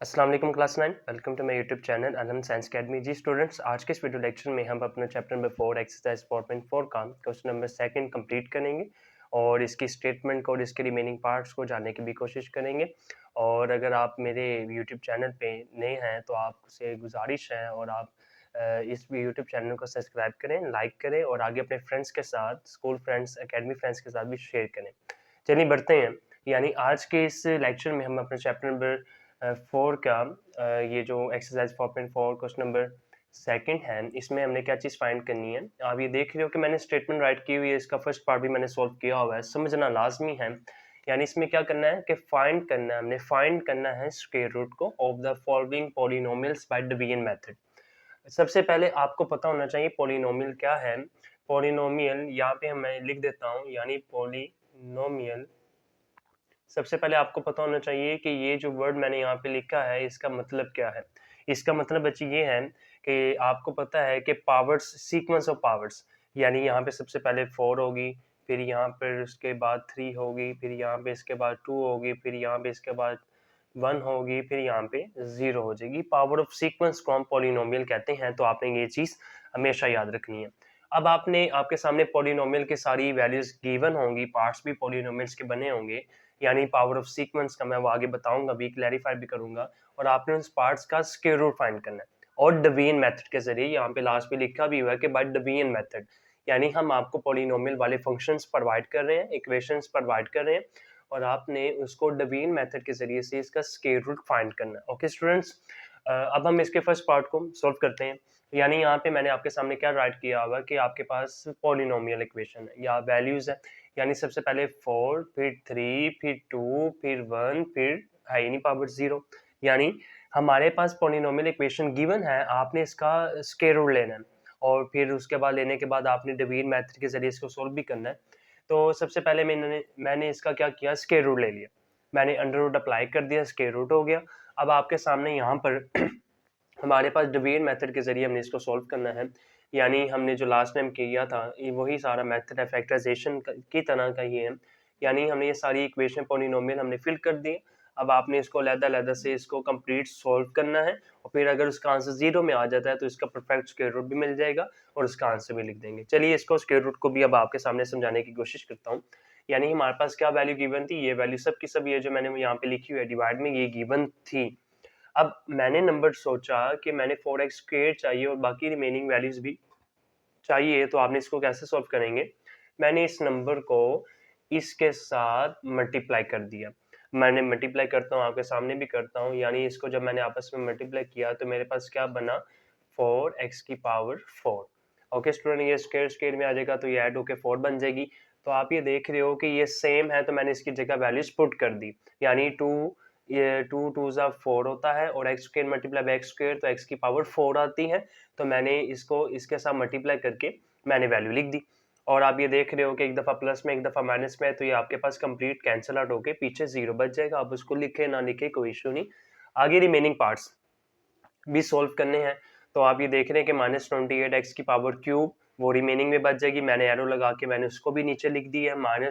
अस्सलाम वालेकुम class 9 welcome to my YouTube channel Anant science academy. जी स्टूडेंट्स, आज के इस वीडियो लेक्चर में हम अपना चैप्टर नंबर 4 एक्सरसाइज 4.4 का क्वेश्चन नंबर सेकंड कंप्लीट करेंगे और इसकी स्टेटमेंट को और इसके रिमेनिंग पार्ट्स को जानने की भी कोशिश करेंगे। और अगर आप मेरे यूट्यूब चैनल पे नए हैं तो आपसे गुजारिश है और आप इस यूट्यूब चैनल को सब्सक्राइब करें, लाइक करें और आगे अपने फ्रेंड्स के साथ, स्कूल फ्रेंड्स, एकेडमी फ्रेंड्स के साथ भी शेयर करें। चलिए बढ़ते हैं। यानी आज के इस लेक्चर में हम अपने चैप्टर नंबर 4 का ये जो एक्सरसाइज 4.4 क्वेश्चन नंबर सेकंड है, इसमें हमने क्या चीज़ फाइंड करनी है। आप ये देख रहे हो कि मैंने स्टेटमेंट राइट की हुई है, इसका फर्स्ट पार्ट भी मैंने सॉल्व किया हुआ है, समझना लाजमी है। यानी इसमें क्या करना है कि फाइंड करना है, हमने फाइंड करना है स्क्वायर रूट को of the following polynomials by division method. सबसे पहले आपको पता होना चाहिए पॉलिनोमियल क्या है। पॉलिनोमियल यहाँ पे मैं लिख देता हूँ, यानी पॉलिनोमियल, सबसे पहले आपको पता होना चाहिए कि ये जो वर्ड मैंने यहाँ पे लिखा है इसका मतलब क्या है। इसका मतलब बच्चे ये है कि आपको पता है कि पावर्स, सीक्वेंस ऑफ पावर्स, यानी यहाँ पे सबसे पहले 4 होगी, फिर यहाँ पर उसके बाद 3 होगी, फिर यहाँ पे इसके बाद 2 होगी, फिर यहाँ पे इसके बाद 1 होगी, फिर यहाँ पे 0 हो जाएगी। पावर ऑफ सीक्वेंस को हम पॉलिनोमियल कहते हैं, तो आपने ये चीज़ हमेशा याद रखनी है। अब आपके सामने पॉलिनोमियल की सारी वैल्यूज गिवन होंगी, पार्ट्स भी पॉलिनोमियल्स के बने होंगे, यानी पावर ऑफ सीक्वेंस का मैं वो आगे बताऊंगा भी, क्लैरिफाई भी करूंगा। और आपने उस पार्ट्स का स्क्वायर रूट फाइंड करना है और डिवीजन मेथड के जरिए, यहाँ पे लास्ट पे लिखा भी हुआ है कि बाय डिवीजन मेथड, यानी हम आपको पॉलिनोमियल वाले फंक्शंस प्रोवाइड कर रहे हैं, इक्वेशंस प्रोवाइड कर रहे हैं और आपने उसको डिवीजन मेथड के जरिए से इसका स्क्वायर रूट फाइंड करना है। ओके स्टूडेंट्स, अब हम इसके फर्स्ट पार्ट को सॉल्व करते हैं। यानी यहाँ पे मैंने आपके सामने क्या राइट किया हुआ कि आपके पास पॉलिनोमियल इक्वेशन है या वैल्यूज है। यानी सबसे पहले 4, फिर 3, फिर 2, फिर 1, फिर है ही नहीं पावर 0। यानी हमारे पास पॉलिनोमियल इक्वेशन गिवन है, आपने इसका स्क्वायर रूट लेना है और फिर उसके बाद लेने के बाद आपने डिवीजन मेथड के जरिए इसको सॉल्व भी करना है। तो सबसे पहले मैंने इसका क्या किया, स्क्वायर रूट ले लिया, मैंने अंडर रूट अप्लाई कर दिया, स्क्वायर रूट हो गया। अब आपके सामने यहाँ पर हमारे पास डिवीजन मेथड के जरिए हमने इसको सॉल्व करना है। यानी हमने जो लास्ट टाइम किया था ये वही सारा मेथड है, फैक्टराइजेशन की तरह का ही है। यानी हमने ये सारी इक्वेशन पॉलिनोमियल हमने फिल कर दी। अब आपने इसको अलग-अलग से इसको कंप्लीट सॉल्व करना है और फिर अगर उसका आंसर 0 में आ जाता है तो इसका परफेक्ट स्क्वायर रूट भी मिल जाएगा और उसका आंसर भी लिख देंगे। चलिए इसको स्क्वायर रूट को भी अब आपके सामने समझाने की कोशिश करता हूँ। यानी हमारे पास क्या वैल्यू गिवन थी, ये वैल्यू सब की सब ये जो मैंने यहाँ पे लिखी हुई है डिवाइड में, ये गिवन थी। अब मैंने नंबर सोचा कि मैंने 4x स्क्वायर चाहिए और बाकी रिमेनिंग वैल्यूज भी चाहिए, तो आपने इसको कैसे सॉल्व करेंगे। मैंने इस नंबर को इसके साथ मल्टीप्लाई कर दिया। मैंने मल्टीप्लाई करता हूँ, आपके सामने भी करता हूँ। यानी इसको जब मैंने आपस में मल्टीप्लाई किया तो मेरे पास क्या बना, 4x की पावर 4। ओके स्टूडेंट, ये स्क्वायर स्क्वायर में आ जाएगा तो ये ऐड होके 4 बन जाएगी। तो आप ये देख रहे हो कि ये सेम है, तो मैंने इसकी जगह वैल्यूज पुट कर दी। यानी 2, ये 2 2 जा 4 होता है और x square multiply by x square तो x की पावर 4 आती है। तो मैंने इसको इसके साथ मल्टीप्लाई करके मैंने वैल्यू लिख दी। और आप ये देख रहे हो कि एक दफ़ा प्लस में एक दफ़ा माइनस में है, तो ये आपके पास कंप्लीट कैंसिल आउट होके पीछे 0 बच जाएगा। आप उसको लिखे ना लिखे कोई इशू नहीं। आगे रिमेनिंग पार्ट्स भी सोल्व करने हैं। तो आप ये देख रहे हैं कि -28x की पावर क्यूब वो रिमेनिंग में बच जाएगी। मैंने एरो लगा के मैंने उसको भी नीचे लिख दिया है।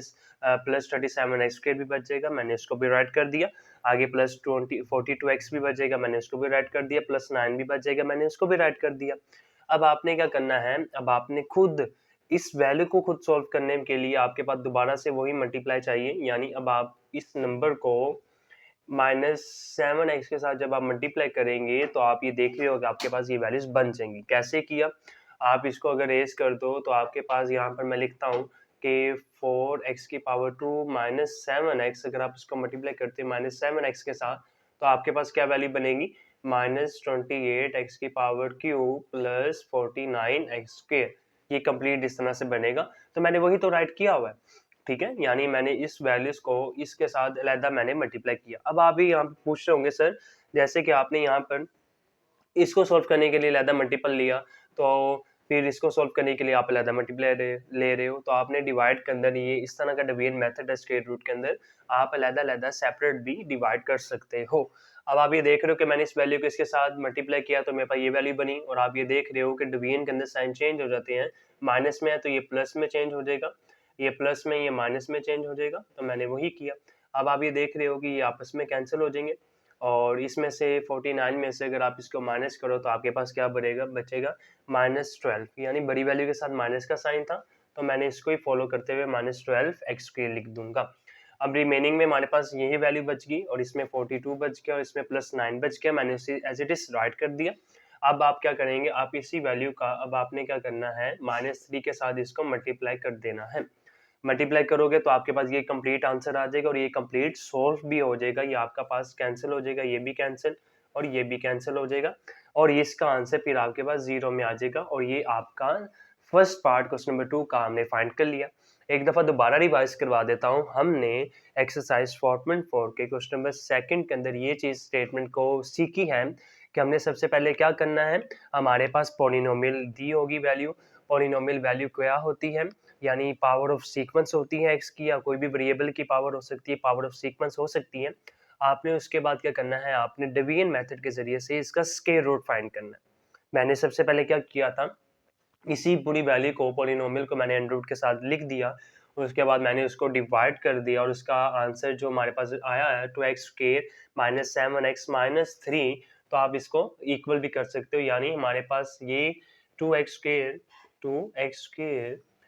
+37x स्क्वायर भी बच जाएगा, मैंने इसको भी राइट कर दिया। आगे +42x भी बच जाएगा, मैंने उसको भी राइट कर दिया। +9 भी बच जाएगा, मैंने उसको भी राइट कर दिया। अब आपने क्या करना है, अब आपने खुद इस वैल्यू को खुद सोल्व करने के लिए आपके पास दोबारा से वही मल्टीप्लाई चाहिए। यानी अब आप इस नंबर को -7x के साथ जब आप मल्टीप्लाई करेंगे तो आप ये देख रहे हो कि आपके पास ये वैल्यूज बन जाएंगी। कैसे किया, आप इसको अगर रेज कर दो तो आपके पास यहाँ पर मैं लिखता हूँ कि 4x की पावर 2 -7x, अगर आप इसको मल्टीप्लाई करते हैं -7x के साथ तो आपके पास क्या वैल्यू बनेगी, -28x की power cube plus 49x square. ये कंप्लीट इस तरह से बनेगा। तो मैंने वही तो राइट किया हुआ है, ठीक है। यानी मैंने इस वैल्यूज को इसके साथ अलहदा मैंने मल्टीप्लाई किया। अब आप भी यहाँ पे पूछ रहे होंगे सर, जैसे कि आपने यहाँ पर इसको सॉल्व करने के लिए अलहदा मल्टीपल लिया, तो फिर इसको सॉल्व करने के लिए आप अलहदा मल्टीप्लाई ले रहे हो, तो आपने डिवाइड के अंदर ये इस तरह का डिवीजन मेथड है स्क्वायर रूट के अंदर, आप अलहदा सेपरेट भी डिवाइड कर सकते हो। अब आप ये देख रहे हो कि मैंने इस वैल्यू को इसके साथ मल्टीप्लाई किया तो मेरे पास ये वैल्यू बनी। और आप ये देख रहे हो कि डिवीजन के अंदर साइन चेंज हो जाते हैं, माइनस में है तो ये प्लस में चेंज हो जाएगा, ये प्लस में ये माइनस में चेंज हो जाएगा, तो मैंने वही किया। अब आप ये देख रहे हो कि ये आपस में कैंसिल हो जाएंगे और इसमें से 49 में से अगर आप इसको माइनस करो तो आपके पास क्या बचेगा -12, यानी बड़ी वैल्यू के साथ माइनस का साइन था, तो मैंने इसको ही फॉलो करते हुए -12 लिख दूंगा। अब रिमेनिंग में हमारे पास यही वैल्यू बच गई और इसमें 42 बच गया और इसमें +9 बच गया, मैंने इसे एज इट इज राइट कर दिया। अब आप क्या करेंगे, आप इसी वैल्यू का अब आपने क्या करना है, -3 के साथ इसको मल्टीप्लाई कर देना है। मल्टीप्लाई करोगे तो आपके पास ये कंप्लीट आंसर आ जाएगा और ये कंप्लीट सोल्व भी हो जाएगा, ये आपका पास कैंसिल हो जाएगा, ये भी कैंसिल और ये भी कैंसिल हो जाएगा और इसका आंसर फिर आपके पास 0 में आ जाएगा और ये आपका फर्स्ट पार्ट क्वेश्चन नंबर 2 का हमने फाइंड कर लिया। एक दफा दोबारा रिवाइज करवा देता हूँ। हमने एक्सरसाइज 4.4 के क्वेश्चन नंबर 2 के अंदर ये चीज स्टेटमेंट को सीखी है कि हमने सबसे पहले क्या करना है, हमारे पास पॉलिनोमियल दी होगी वैल्यू। पॉलिनोमियल वैल्यू क्या होती है, यानी पावर ऑफ सीक्वेंस होती है एक्स की, या कोई भी वेरिएबल की पावर हो सकती है, पावर ऑफ सीक्वेंस हो सकती है। आपने उसके बाद क्या करना है, आपने डिवीजन मेथड के जरिए से इसका स्क्वायर रूट फाइंड करना है। मैंने सबसे पहले क्या किया था, इसी पूरी वैल्यू को पॉलिनोमियल को मैंने अंडर रूट के साथ लिख दिया, उसके बाद मैंने उसको डिवाइड कर दिया और उसका आंसर जो हमारे पास आया है 2x² -7x-3, तो आप इसको इक्वल भी कर सकते हो, यानी हमारे पास ये 2x²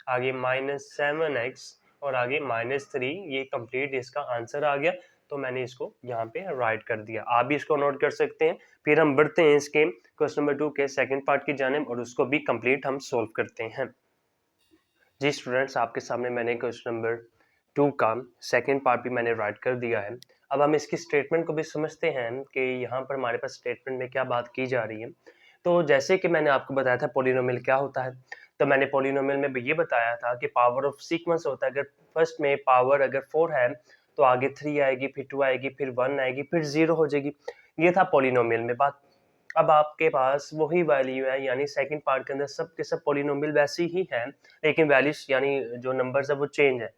आगे -7x और आगे -3, ये कंप्लीट इसका आंसर आ गया। तो मैंने इसको यहाँ पे राइट कर दिया, आप भी इसको नोट कर सकते हैं। फिर हम बढ़ते हैं इसके क्वेश्चन नंबर 2 के सेकंड पार्ट की जानिब और उसको भी कंप्लीट हम सोल्व करते हैं। जी स्टूडेंट्स, आपके सामने मैंने क्वेश्चन नंबर 2 का सेकंड पार्ट भी मैंने राइट कर दिया है। अब हम इसकी स्टेटमेंट को भी समझते हैं कि यहाँ पर हमारे पास स्टेटमेंट में क्या बात की जा रही है। तो जैसे कि मैंने आपको बताया था पॉलिनोमियल क्या होता है, तो मैंने पॉलिनोमियल में भी ये बताया था कि पावर ऑफ सीक्वेंस होता है। अगर फर्स्ट में पावर अगर 4 है तो आगे 3 आएगी, फिर 2 आएगी, फिर 1 आएगी, फिर 0 हो जाएगी। ये था पॉलिनोमियल में बात। अब आपके पास वही वैल्यू है, यानी सेकंड पार्ट के अंदर सब के सब पॉलिनोमियल वैसी ही है, लेकिन वैल्यूज यानी जो नंबर्स है वो चेंज है।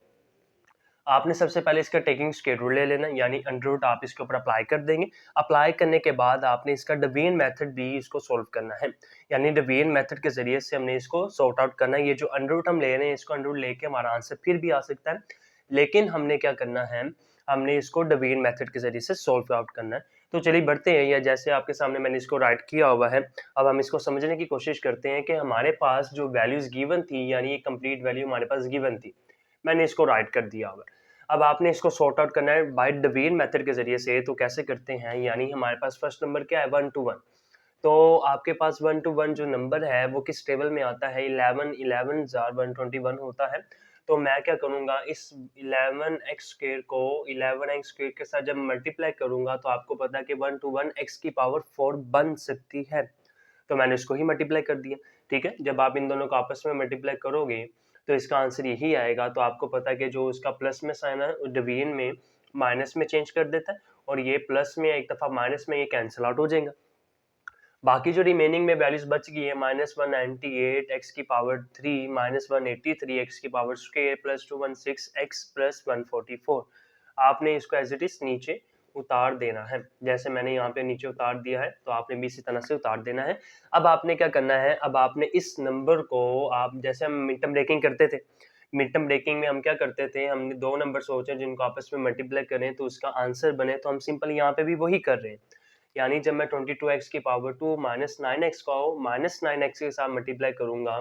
आपने सबसे पहले इसका टेकिंग स्क्वायर रूट ले लेना, यानी अंडर रूट आप इसके ऊपर अप्लाई कर देंगे। अप्लाई करने के बाद आपने इसका डिवीजन मेथड भी इसको सोल्व करना है, यानी डिवीजन मेथड के जरिए से हमने इसको सॉर्ट आउट करना है। ये जो अंडर रूट हम ले रहे हैं, इसको अंडर रूट लेके हमारा आंसर फिर भी आ सकता है, लेकिन हमने क्या करना है, हमने इसको डिवीजन मेथड के जरिए से सोल्व आउट करना है। तो चलिए बढ़ते हैं, या जैसे आपके सामने मैंने इसको राइट किया हुआ है, अब हम इसको समझने की कोशिश करते हैं कि हमारे पास जो वैल्यूज गिवन थी, यानी ये कंप्लीट वैल्यू हमारे पास गिवन थी, मैंने इसको राइट कर दिया हुआ है। अब आपने इसको सॉर्ट आउट करना है बाय डिवीजन मेथड के जरिए से। तो कैसे करते हैं, यानी हमारे पास फर्स्ट नंबर क्या है, 1 to 1। तो आपके पास 1 to 1 जो नंबर है वो किस टेबल में आता है, 11 जार 121 होता है। तो मैं क्या करूंगा, इस 11x² को 11x² के साथ जब मल्टीप्लाई करूंगा तो आपको पता है कि 1 to 1 x की पावर 4 बन सकती है, तो मैंने इसको ही मल्टीप्लाई कर दिया। ठीक है, जब आप इन दोनों को आपस में मल्टीप्लाई करोगे तो इसका आंसर यही आएगा। तो आपको पता है कि जो उसका प्लस में साइन है डिवीजन में माइनस में चेंज कर देता है और ये प्लस में एक दफा माइनस में ये कैंसिल आउट हो जाएगा। बाकी जो रिमेनिंग में वैल्यूज बच गई है, -198 x की पावर 3, -183 x की पावर स्क्वायर, +216 x +144। आपने इसको एज इट इज नीचे उतार देना है, जैसे मैंने यहाँ पे नीचे उतार दिया है, तो आपने भी इसी तरह से उतार देना है। अब आपने क्या करना है, अब आपने इस नंबर को, आप जैसे हम मिड टर्म ब्रेकिंग करते थे, मिड टर्म ब्रेकिंग में हम क्या करते थे, हमने दो नंबर सोचे जिनको आपस में मल्टीप्लाई करें तो उसका आंसर बने, तो हम सिंपल यहाँ पे भी वही कर रहे हैं। यानी जब मैं 22x की पावर 2 -9x को -9x के साथ मल्टीप्लाई करूंगा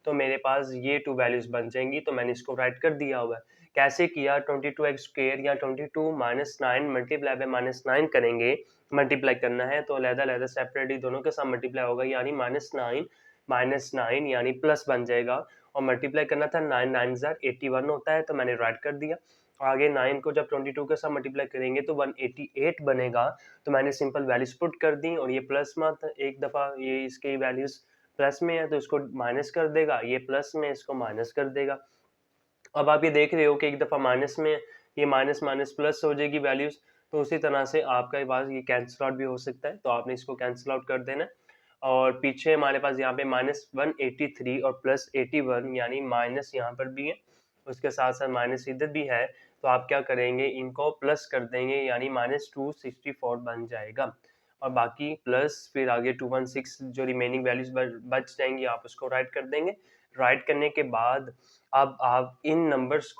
तो मेरे पास ये 2 वैल्यूज बन जाएंगी, तो मैंने इसको राइट कर दिया हुआ है। कैसे किया, 22x² या 22 -9 मल्टीप्लाई बाय -9 करेंगे, मल्टीप्लाई करना है तो अलग-अलग सेपरेटली दोनों के साथ मल्टीप्लाई होगा, यानी -9 यानी प्लस बन जाएगा, और मल्टीप्लाई करना था 9 9 81 होता है, तो मैंने राइट कर दिया। आगे 9 को जब 22 के साथ मल्टीप्लाई करेंगे तो 188 बनेगा, तो मैंने सिंपल वैल्यूज पुट कर दी, और ये प्लस मत, एक दफा ये इसकी वैल्यूज प्लस में है तो इसको माइनस कर देगा, ये प्लस में इसको माइनस कर देगा। अब आप ये देख रहे हो कि एक दफा माइनस में ये माइनस माइनस प्लस हो जाएगी वैल्यूज, तो उसी तरह से आपके पास ये कैंसिल आउट भी हो सकता है, तो आपने इसको कैंसिल आउट कर देना है। और पीछे हमारे पास यहाँ पे -183 और +81, यानी माइनस यहाँ पर भी है, उसके साथ साथ माइनस इधर भी है, तो आप क्या करेंगे, इनको प्लस कर देंगे, यानी -264 बन जाएगा। और बाकी प्लस फिर आगे 216 जो रिमेनिंग वैल्यूज बच जाएंगी आप उसको राइट कर देंगे। राइट करने के बाद अब आप इन नंबर्स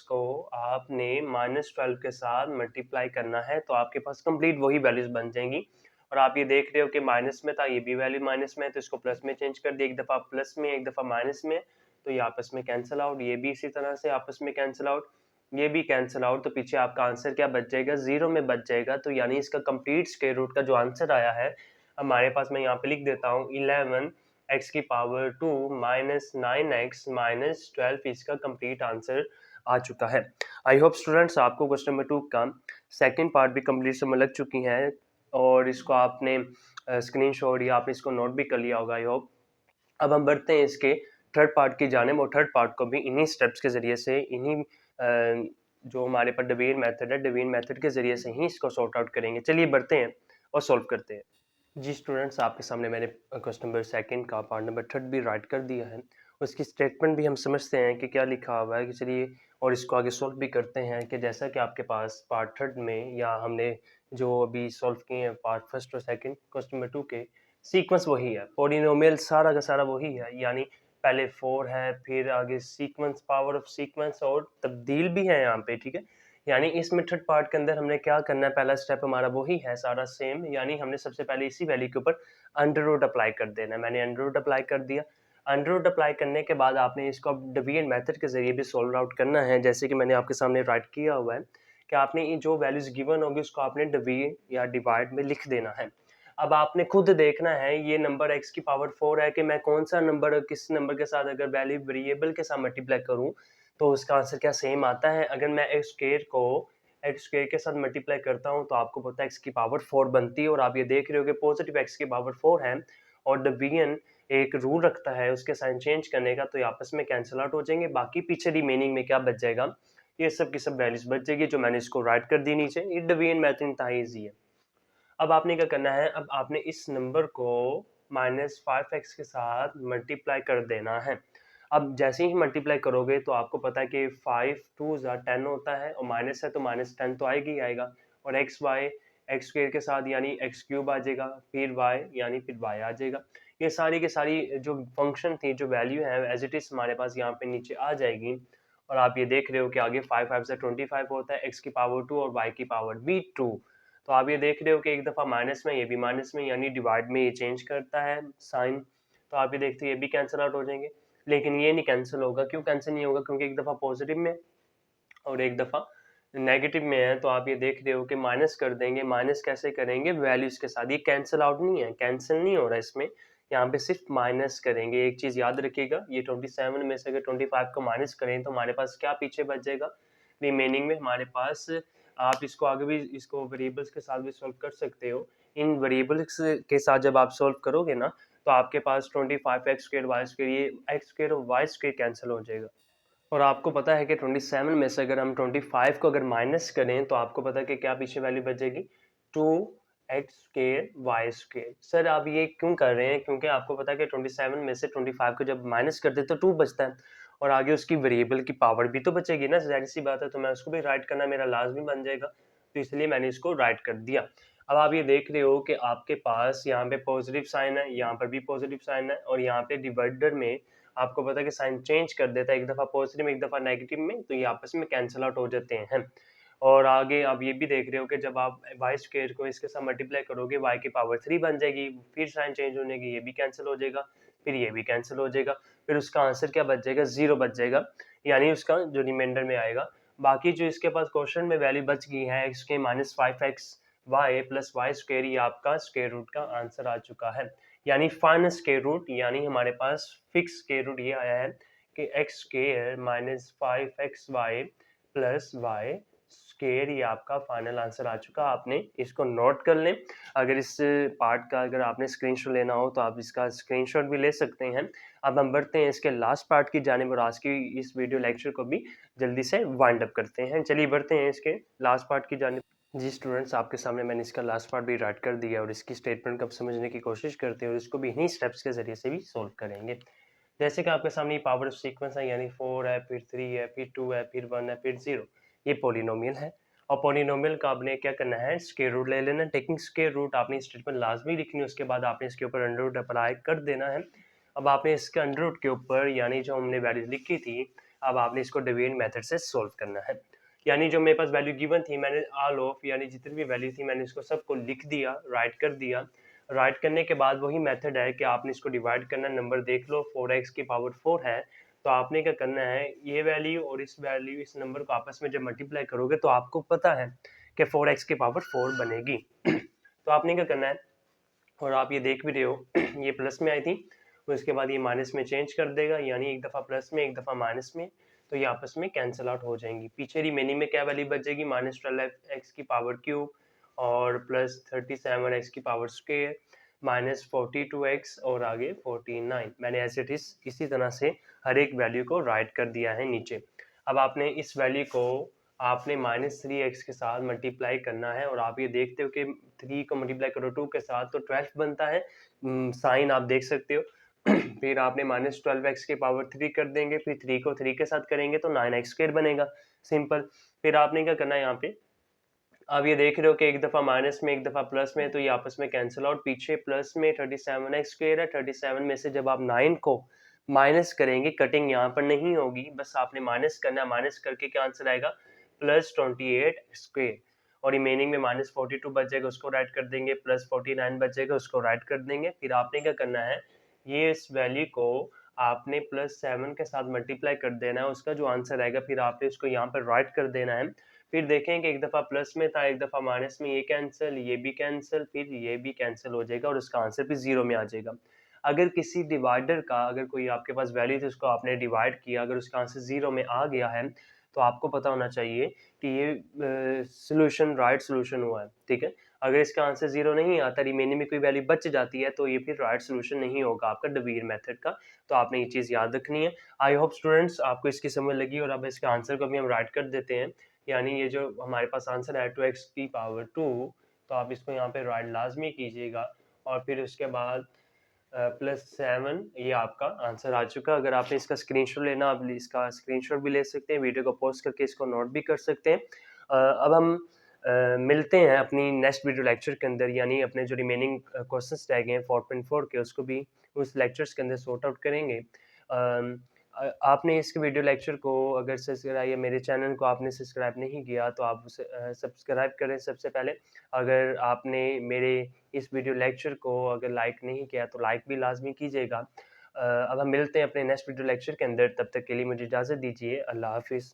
को आपने -12 के साथ मल्टीप्लाई करना है, तो आपके पास कंप्लीट वही वैल्यूज बन जाएंगी। और आप ये देख रहे हो कि माइनस में था, ये भी वैल्यू माइनस में है, तो इसको प्लस में चेंज कर दिया। एक दफा प्लस में, एक दफा माइनस में, तो ये आपस में कैंसिल आउट। ये भी इसी तरह से आपस में कैंसिल आउट, ये भी कैंसिल आउट। तो पीछे आपका आंसर क्या बच जाएगा? 0 में बच जाएगा। तो यानी इसका कंप्लीट स्क्वायर रूट का जो आंसर आया है हमारे पास, मैं यहाँ पे लिख देता हूँ 11x की पावर 2 माइनस 9x माइनस 12 इसका कंप्लीट आंसर आ चुका है। आई होप स्टूडेंट्स आपको क्वेश्चन नंबर 2 का सेकंड पार्ट भी कंप्लीट समझ लग चुकी है और इसको आपने स्क्रीनशॉट या आपने इसको नोट भी कर लिया होगा, आई होप। अब हम बढ़ते हैं इसके थर्ड पार्ट की जानिब, और थर्ड पार्ट को भी इन्हीं स्टेप्स के ज़रिए से, इन्हीं जो हमारे पास डिवीजन मेथड है, डिवीजन मेथड के ज़रिए से ही इसको सॉर्ट आउट करेंगे। चलिए बढ़ते हैं और सॉल्व करते हैं। जी स्टूडेंट्स, आपके सामने मैंने क्वेश्चन नंबर सेकंड का पार्ट नंबर थर्ड भी राइट कर दिया है। उसकी स्टेटमेंट भी हम समझते हैं कि क्या लिखा हुआ है कि चलिए, और इसको आगे सॉल्व भी करते हैं कि जैसा कि आपके पास पार्ट थर्ड में, या हमने जो अभी सॉल्व किए हैं पार्ट फर्स्ट और सेकंड क्वेश्चन नंबर 2 के, सीक्वेंस वही है, पॉलिनोमियल सारा का सारा वही है। यानी पहले 4 है, फिर आगे सीक्वेंस, पावर ऑफ सीक्वेंस, और तब्दील भी है यहाँ पे, ठीक है। यानी इस मेथड पार्ट के अंदर हमने क्या करना है, पहला स्टेप हमारा वही है सारा सेम। यानी हमने सबसे पहले इसी वैल्यू के ऊपर अंडर रूट अप्लाई कर देना है। मैंने अंडर रूट अप्लाई कर दिया। अंडर रूट अप्लाई करने के बाद आपने इसको अब डिवीजन मेथड के जरिए भी सोल्व आउट करना है, जैसे कि मैंने आपके सामने राइट किया हुआ है कि आपने ये जो वैल्यूज गिवन होगी उसको आपने डिवीजन या डिवाइड में लिख देना है। अब आपने खुद देखना है ये नंबर x की पावर 4 है कि मैं कौन सा नंबर, किस नंबर के साथ अगर वैल्यू वेरिएबल के साथ मल्टीप्लाई करूं तो उसका आंसर क्या सेम आता है। अगर मैं एक्स स्क्वायर के साथ मल्टीप्लाई करता हूं तो आपको पता है x की पावर 4 बनती है, और आप ये देख रहे हो कि पॉजिटिव x की पावर 4 है और डिवीजन एक रूल रखता है उसके साइन चेंज करने का, तो ये आपस में कैंसिल आउट हो जाएंगे। बाकी पीछे रिमेनिंग में क्या बच जाएगा, ये सब की सब वैल्यूज बच जाएगी जो मैंने इसको राइट कर दी नीचे। ये डिवीजन मेथड इंतहा ईजी है। अब आपने क्या करना है, अब आपने इस नंबर को -5x के साथ मल्टीप्लाई कर देना है। अब जैसे ही मल्टीप्लाई करोगे तो आपको पता है कि 5 2 10 होता है, और माइनस है तो -10 तो आएगा ही आएगा। और एक्स स्क्वायर के साथ यानी एक्स क्यूब आ जाएगा, फिर वाई यानी फिर वाई आ जाएगा। ये सारी की सारी जो फंक्शन थी, जो वैल्यू है एज इट इज हमारे पास यहाँ पे नीचे आ जाएगी। और आप ये देख रहे हो कि आगे 5 5 से 25 होता है, एक्स की पावर 2 और वाई की पावर भी 2। तो आप ये देख रहे हो कि एक दफ़ा माइनस में, ये भी माइनस में, यानी डिवाइड में ये चेंज करता है साइन। तो आप ये देखते हो ये भी कैंसिल आउट हो जाएंगे। लेकिन ये नहीं कैंसिल होगा, क्यों कैंसिल नहीं होगा, क्योंकि एक दफ़ा पॉजिटिव में और एक दफ़ा नेगेटिव में है। तो आप ये देख रहे हो कि माइनस कर देंगे। माइनस कैसे करेंगे, वैल्यूज के साथ। ये कैंसिल आउट नहीं है, कैंसिल नहीं हो रहा है इसमें, यहाँ पे सिर्फ माइनस करेंगे। एक चीज़ याद रखिएगा, ये 27 में से अगर 25 को माइनस करें तो हमारे पास क्या पीछे बच जाएगा रिमेनिंग में हमारे पास। आप इसको आगे भी, इसको वेरिएबल्स के साथ भी सॉल्व कर सकते हो। इन वेरिएबल्स के साथ जब आप सॉल्व करोगे ना, तो आपके पास 25 एक्स स्क्वायर वाई स्क्वायर, ये एक्स स्क्वायर और वाई स्क्वायर कैंसिल हो जाएगा। और आपको पता है कि 27 में से अगर हम 25 को अगर माइनस करें तो आपको पता है कि क्या पीछे वैल्यू बचेगी, 2x square Y square. Sir आप ये क्यों कर रहे हैं, क्योंकि आपको पता है कि 27 में से 25 को जब माइनस करते तो 2 बचता है, और आगे उसकी वेरिएबल की पावर भी तो बचेगी ना, जाहिर सी बात है। तो मैं उसको भी राइट करना मेरा लाजमी बन जाएगा, तो इसलिए मैंने इसको राइट कर दिया। अब आप ये देख रहे हो कि आपके पास यहाँ पे पॉजिटिव साइन है, यहाँ पर भी पॉजिटिव साइन है, और यहाँ पे डिवाइडर में आपको पता है कि साइन चेंज कर देता है, एक दफ़ा पॉजिटिव में एक दफ़ा नेगेटिव में, तो ये आपस में कैंसिल आउट हो जाते हैं। और आगे आप ये भी देख रहे हो कि जब आप वाई स्क्वायर को इसके साथ मल्टीप्लाई करोगे, वाई की पावर 3 बन जाएगी, फिर साइन चेंज होने की ये भी कैंसिल हो जाएगा, फिर ये भी कैंसिल हो जाएगा, फिर उसका आंसर क्या बच जाएगा, 0 बच जाएगा, यानी उसका जो रिमाइंडर में आएगा। बाकी जो इसके पास क्वेश्चन में वैल्यू बच गई है एक्स के -5x Y plus y square, ये आपका स्क्वायर रूट का आंसर आ चुका है, यानी फाइनल स्क्वायर रूट। यानी हमारे पास फिक्स स्क्वायर रूट ये आया है कि x square -5xy plus y square, ये आपका फाइनल आंसर आ चुका। आपने इसको नोट कर लें। अगर इस पार्ट का अगर आपने स्क्रीनशॉट लेना हो तो आप इसका स्क्रीनशॉट भी ले सकते हैं। अब हम बढ़ते हैं इसके लास्ट पार्ट की जानिब, और आज की इस वीडियो लेक्चर को भी जल्दी से वाइंड अप करते हैं। चलिए बढ़ते हैं इसके लास्ट पार्ट की जानिब। जी स्टूडेंट्स, आपके सामने मैंने इसका लास्ट पार्ट भी राइट कर दिया, और इसकी स्टेटमेंट को समझने की कोशिश करते हैं और इसको भी इन्हीं स्टेप्स के जरिए से भी सोल्व करेंगे। जैसे कि आपके सामने पावर ऑफ सीक्वेंस है, यानी 4 है, फिर 3 है, फिर 2 है, फिर 1 है, फिर 0। ये पॉलिनोमियल है, और पॉलिनोमियल का आपने क्या करना है, स्क्वायर रूट ले लेना। टेकिंग स्क्वायर रूट आपने स्टेटमेंट लाजमी लिखनी है, उसके बाद आपने इसके ऊपर अंडर रूट अप्लाई कर देना है। अब आपने इसके अंडर रूट के ऊपर यानी जो हमने वैल्यू लिखी थी, अब आपने इसको डिवीजन मेथड से सोल्व करना है। यानी जो मेरे पास वैल्यू गिवन थी, मैंने ऑल ऑफ यानी जितनी भी वैल्यू थी मैंने इसको सबको लिख दिया, राइट कर दिया। राइट करने के बाद वही मेथड है कि आपने इसको डिवाइड करना, नंबर देख लो 4x की पावर 4 है, तो आपने क्या करना है, ये वैल्यू और इस वैल्यू इस नंबर को आपस में जब मल्टीप्लाई करोगे तो आपको पता है कि 4x की पावर 4 बनेगी। तो आपने क्या करना है, और आप ये देख भी रहे हो ये प्लस में आई थी, उसके बाद ये माइनस में चेंज कर देगा, यानी एक दफ़ा प्लस में एक दफ़ा माइनस में, तो ये आपस में कैंसिल आउट हो जाएंगी। पीछे रिमेनिंग में क्या वैल्यू बचेगी, -12x की पावर क्यूब और +37x की पावर स्क्वायर -42x और आगे 49। मैंने ऐसे इट इज इसी तरह से हर एक वैल्यू को राइट कर दिया है नीचे। अब आपने इस वैल्यू को आपने -3x के साथ मल्टीप्लाई करना है, और आप ये देखते हो कि 3 को मल्टीप्लाई करो 2 के साथ तो 12 बनता है, साइन आप देख सकते हो। फिर आपने -12x की पावर 3 कर देंगे, फिर 3 को 3 के साथ करेंगे तो 9x स्क्वायर बनेगा, सिंपल। फिर आपने क्या करना है, यहाँ पे आप ये देख रहे हो कि एक दफ़ा माइनस में एक दफ़ा प्लस में, तो ये आपस में कैंसिल आउट। पीछे प्लस में 37x स्क्वायर है, 37 में से जब आप 9 को माइनस करेंगे, कटिंग यहाँ पर नहीं होगी, बस आपने माइनस करना है, माइनस करके क्या आंसर आएगा, +28 स्क्वायर। और रिमेनिंग में -42 बच जाएगा, उसको राइट कर देंगे, +49 बच जाएगा, उसको राइट कर देंगे। फिर आपने क्या करना है, ये इस वैल्यू को आपने +7 के साथ मल्टीप्लाई कर देना है, उसका जो आंसर आएगा फिर आपने उसको यहाँ पर राइट कर देना है। फिर देखें कि एक दफ़ा प्लस में था, एक दफ़ा माइनस में, ये कैंसिल, ये भी कैंसिल, फिर ये भी कैंसिल हो जाएगा और उसका आंसर भी 0 में आ जाएगा। अगर किसी डिवाइडर का अगर कोई आपके पास वैल्यू थी, उसको आपने डिवाइड किया, अगर उसका आंसर 0 में आ गया है, तो आपको पता होना चाहिए कि ये सॉल्यूशन राइट सॉल्यूशन हुआ है, ठीक है। अगर इसका आंसर 0 नहीं आता, रिमेनिंग में कोई वैल्यू बच जाती है, तो ये फिर राइट सॉल्यूशन नहीं होगा आपका डिवीजन मेथड का। तो आपने ये चीज़ याद रखनी है। आई होप स्टूडेंट्स आपको इसकी समझ लगी, और अब इसके आंसर को भी हम राइट कर देते हैं। यानी ये जो हमारे पास आंसर है 2x की पावर 2, तो आप इसको यहाँ पे राइट लाजमी कीजिएगा, और फिर उसके बाद +7 ये आपका आंसर आ चुका। अगर आपने इसका स्क्रीनशॉट लेना, आप इसका स्क्रीनशॉट भी ले सकते हैं, वीडियो को पॉज करके इसको नोट भी कर सकते हैं। अब हम मिलते हैं अपनी नेक्स्ट वीडियो लेक्चर के अंदर, यानी अपने जो रिमेनिंग क्वेश्चंस रह गए हैं 4.4 के, उसको भी उस लेक्चर्स के अंदर सॉर्ट आउट करेंगे। आपने इस वीडियो लेक्चर को अगर सब्सक्राइब, या मेरे चैनल को आपने सब्सक्राइब नहीं किया, तो आप उसे सब्सक्राइब करें सबसे पहले। अगर आपने मेरे इस वीडियो लेक्चर को अगर लाइक नहीं किया, तो लाइक भी लाजमी कीजिएगा। अब हम मिलते हैं अपने नेक्स्ट वीडियो लेक्चर के अंदर, तब तक के लिए मुझे इजाज़त दीजिए। अल्लाह हाफिज़।